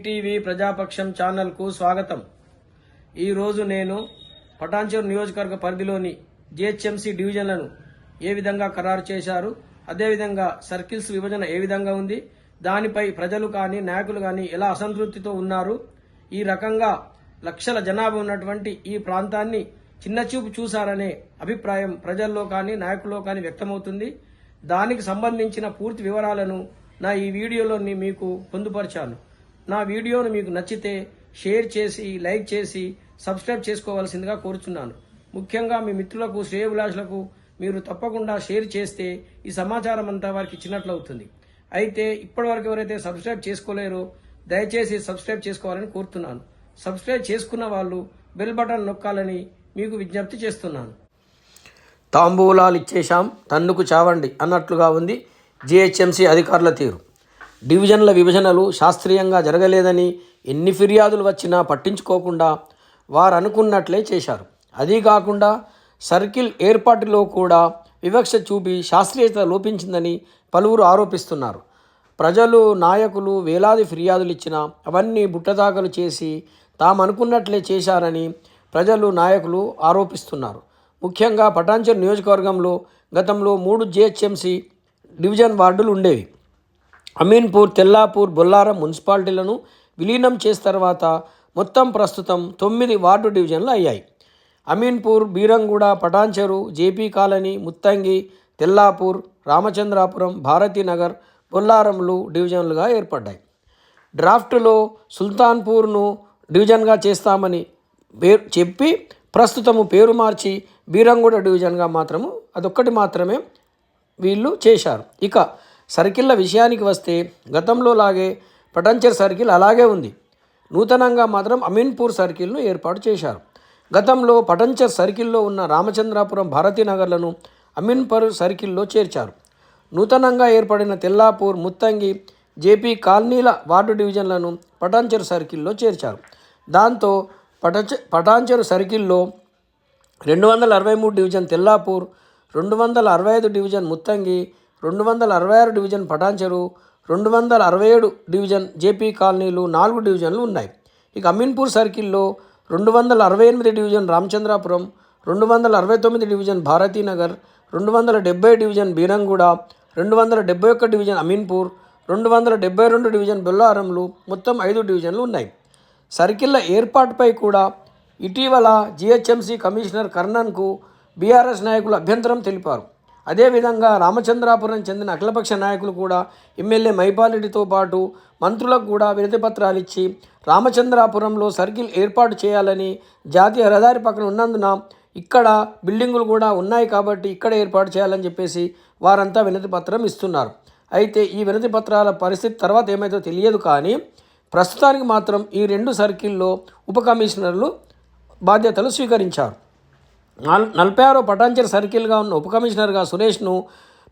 ETV ప్రజాపక్షం ఛానల్కు స్వాగతం. ఈరోజు నేను పటాన్చెరు నియోజకవర్గ పరిధిలోని జిహెచ్ఎంసీ డివిజన్లను ఏ విధంగా ఖరారు చేశారు, అదేవిధంగా సర్కిల్స్ విభజన ఏ విధంగా ఉంది, దానిపై ప్రజలు కానీ నాయకులు కానీ ఎలా అసంతృప్తితో ఉన్నారు, ఈ రకంగా లక్షల జనాభా ఉన్నటువంటి ఈ ప్రాంతాన్ని చిన్నచూపు చూశారనే అభిప్రాయం ప్రజల్లో కానీ నాయకుల్లో కానీ వ్యక్తమవుతుంది. దానికి సంబంధించిన పూర్తి వివరాలను నా ఈ వీడియోలోని మీకు పొందుపరిచాను. నా వీడియోను మీకు నచ్చితే షేర్ చేసి, లైక్ చేసి, సబ్స్క్రైబ్ చేసుకోవాల్సిందిగా కోరుచున్నాను. ముఖ్యంగా మీ మిత్రులకు, శ్రేయోభిలాషులకు మీరు తప్పకుండా షేర్ చేస్తే ఈ సమాచారం అంతా వారికి ఇచ్చినట్లవుతుంది. అయితే ఇప్పటివరకు ఎవరైతే సబ్స్క్రైబ్ చేసుకోలేరో దయచేసి సబ్స్క్రైబ్ చేసుకోవాలని కోరుతున్నాను. సబ్స్క్రైబ్ చేసుకున్న వాళ్ళు బెల్ బటన్ నొక్కాలని మీకు విజ్ఞప్తి చేస్తున్నాను. తాంబూలాలు ఇచ్చేశాం, తన్నుకు చావండి అన్నట్లుగా ఉంది జిహెచ్ఎంసీ అధికారుల తీరు. డివిజన్ల విభజనలు శాస్త్రీయంగా జరగలేదని ఎన్ని ఫిర్యాదులు వచ్చినా పట్టించుకోకుండా వారు అనుకున్నట్లే చేశారు. అదీ కాకుండా సర్కిల్ ఏర్పాటులో కూడా వివక్ష చూపి శాస్త్రీయత లోపించిందని పలువురు ఆరోపిస్తున్నారు. ప్రజలు, నాయకులు వేలాది ఫిర్యాదులు ఇచ్చినా అవన్నీ బుట్టదాఖలు చేసి తాము అనుకున్నట్లే చేశారని ప్రజలు, నాయకులు ఆరోపిస్తున్నారు. ముఖ్యంగా పటాన్చెరు నియోజకవర్గంలో గతంలో 3 జిహెచ్ఎంసీ డివిజన్ వార్డులు ఉండేవి. అమీన్పూర్, తెల్లాపూర్, బొల్లారం మున్సిపాలిటీలను విలీనం చేసిన తర్వాత మొత్తం ప్రస్తుతం 9 వార్డు డివిజన్లు అయ్యాయి. అమీన్పూర్, బీరంగూడ, పటాన్చెరు, జేపీ కాలనీ, ముత్తంగి, తెల్లాపూర్, రామచంద్రాపురం, భారతీనగర్, బొల్లారంలు డివిజన్లుగా ఏర్పడ్డాయి. డ్రాఫ్టులో సుల్తాన్పూర్ను డివిజన్గా చేస్తామని చెప్పి ప్రస్తుతము పేరు మార్చి బీరంగూడ డివిజన్గా అదొక్కటి మాత్రమే వీళ్ళు చేశారు. ఇక సర్కిళ్ల విషయానికి వస్తే గతంలో లాగే పటాన్చెరు సర్కిల్ అలాగే ఉంది. నూతనంగా మాత్రం అమీన్పూర్ సర్కిల్ను ఏర్పాటు చేశారు. గతంలో పటాన్చెరు సర్కిల్లో ఉన్న రామచంద్రాపురం, భారతీనగర్లను అమీన్పూర్ సర్కిల్లో చేర్చారు. నూతనంగా ఏర్పడిన తెల్లాపూర్, ముత్తంగి, జేపీ కాలనీల వార్డు డివిజన్లను పటాన్చెరు సర్కిల్లో చేర్చారు. దాంతో పటాన్చెరు సర్కిల్లో 263 division Tellapur, 265 division Muthangi, 266 division Patancheru, 267 division JP కాలనీలు 4 డివిజన్లు ఉన్నాయి. ఇక అమీన్పూర్ సర్కిల్లో 268 division Ramachandrapuram, 269 division Bharathinagar, 270 division Beeramguda, 271 division Ameenpur, 272 division బొల్లారంలు మొత్తం 5 డివిజన్లు ఉన్నాయి. సర్కిళ్ల ఏర్పాటుపై కూడా ఇటీవల జిహెచ్ఎంసీ కమిషనర్ కర్ణన్కు బీఆర్ఎస్ నాయకులు అభ్యంతరం తెలిపారు. అదేవిధంగా రామచంద్రాపురం చెందిన అఖిలపక్ష నాయకులు కూడా ఎమ్మెల్యే మైపాలరెడ్డితో పాటు మంత్రులకు కూడా వినతిపత్రాలు ఇచ్చి రామచంద్రాపురంలో సర్కిల్ ఏర్పాటు చేయాలని, జాతీయ రహదారి పక్కన ఉన్నందున ఇక్కడ బిల్డింగులు కూడా ఉన్నాయి కాబట్టి ఇక్కడ ఏర్పాటు చేయాలని చెప్పేసి వారంతా వినతిపత్రం ఇస్తున్నారు. అయితే ఈ వినతిపత్రాల పరిస్థితి తర్వాత ఏమైతే తెలియదు, కానీ ప్రస్తుతానికి మాత్రం ఈ 2 సర్కిల్లో ఉప కమిషనర్లు బాధ్యతలు స్వీకరించారు. 46వ పటాన్చెరు సర్కిల్గా ఉన్న ఉప కమిషనర్గా సురేష్ను,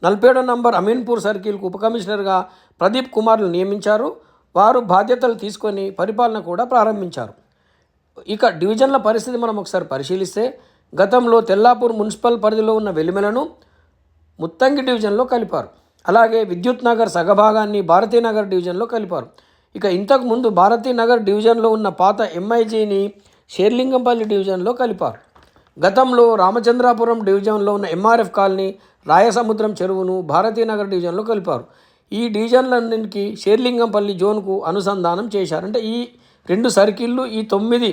47వ నంబర్ అమీన్పూర్ సర్కిల్కు ఉప కమిషనర్గా ప్రదీప్ కుమార్ను నియమించారు. వారు బాధ్యతలు తీసుకొని పరిపాలన కూడా ప్రారంభించారు. ఇక డివిజన్ల పరిస్థితి మనం ఒకసారి పరిశీలిస్తే గతంలో తెల్లాపూర్ మున్సిపల్ పరిధిలో ఉన్న వెలిమెలను ముత్తంగి డివిజన్లో కలిపారు. అలాగే విద్యుత్ నగర్ సగభాగాన్ని భారతీనగర్ డివిజన్లో కలిపారు. ఇక ఇంతకుముందు భారతీనగర్ డివిజన్లో ఉన్న పాత ఎంఐజీని షేర్లింగంపల్లి డివిజన్లో కలిపారు. గతంలో రామచంద్రాపురం డివిజన్లో ఉన్న ఎంఆర్ఎఫ్ కాలనీ, రాయసముద్రం చెరువును భారతీనగర్ డివిజన్లో కలిపారు. ఈ డివిజన్లన్నింటికి షేర్లింగంపల్లి జోన్కు అనుసంధానం చేశారు. అంటే ఈ 2 సర్కిళ్ళు, ఈ 9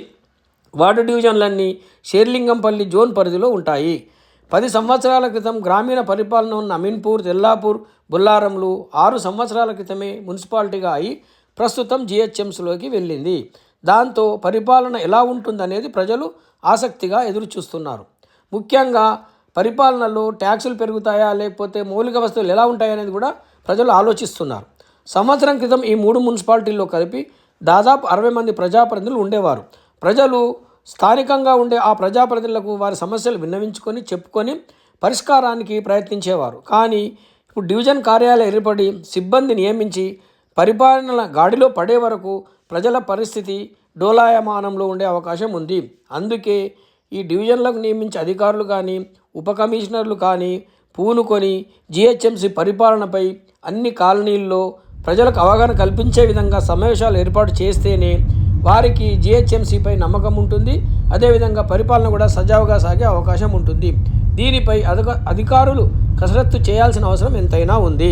వార్డు డివిజన్లన్నీ షేర్లింగంపల్లి జోన్ పరిధిలో ఉంటాయి. 10 సంవత్సరాల క్రితం గ్రామీణ పరిపాలన ఉన్న అమీన్పూర్, తెల్లాపూర్, బొల్లారంలు 6 సంవత్సరాల క్రితమే మున్సిపాలిటీగా అయి ప్రస్తుతం జిహెచ్ఎంసీలోకి వెళ్ళింది. దాంతో పరిపాలన ఎలా ఉంటుందనేది ప్రజలు ఆసక్తిగా ఎదురుచూస్తున్నారు. ముఖ్యంగా పరిపాలనలో ట్యాక్సులు పెరుగుతాయా, లేకపోతే మౌలిక వస్తువులు ఎలా ఉంటాయనేది కూడా ప్రజలు ఆలోచిస్తున్నారు. సంవత్సరం క్రితం ఈ 3 మున్సిపాలిటీల్లో కలిపి దాదాపు 60 మంది ప్రజాప్రతినిధులు ఉండేవారు. ప్రజలు స్థానికంగా ఉండే ఆ ప్రజాప్రతినిధులకు వారి సమస్యలు విన్నవించుకొని, చెప్పుకొని పరిష్కారానికి ప్రయత్నించేవారు. కానీ ఇప్పుడు డివిజన్ కార్యాలయం ఏర్పడి సిబ్బంది నియమించి పరిపాలన గాడిలో పడే వరకు ప్రజల పరిస్థితి డోలాయమానంలో ఉండే అవకాశం ఉంది. అందుకే ఈ డివిజన్లకు నియమించే అధికారులు కానీ, ఉప కమిషనర్లు కానీ పూనుకొని జిహెచ్ఎంసీ పరిపాలనపై అన్ని కాలనీల్లో ప్రజలకు అవగాహన కల్పించే విధంగా సమావేశాలు ఏర్పాటు చేస్తేనే వారికి జిహెచ్ఎంసీపై నమ్మకం ఉంటుంది. అదేవిధంగా పరిపాలన కూడా సజావుగా సాగే అవకాశం ఉంటుంది. దీనిపై అధికారులు కసరత్తు చేయాల్సిన అవసరం ఎంతైనా ఉంది.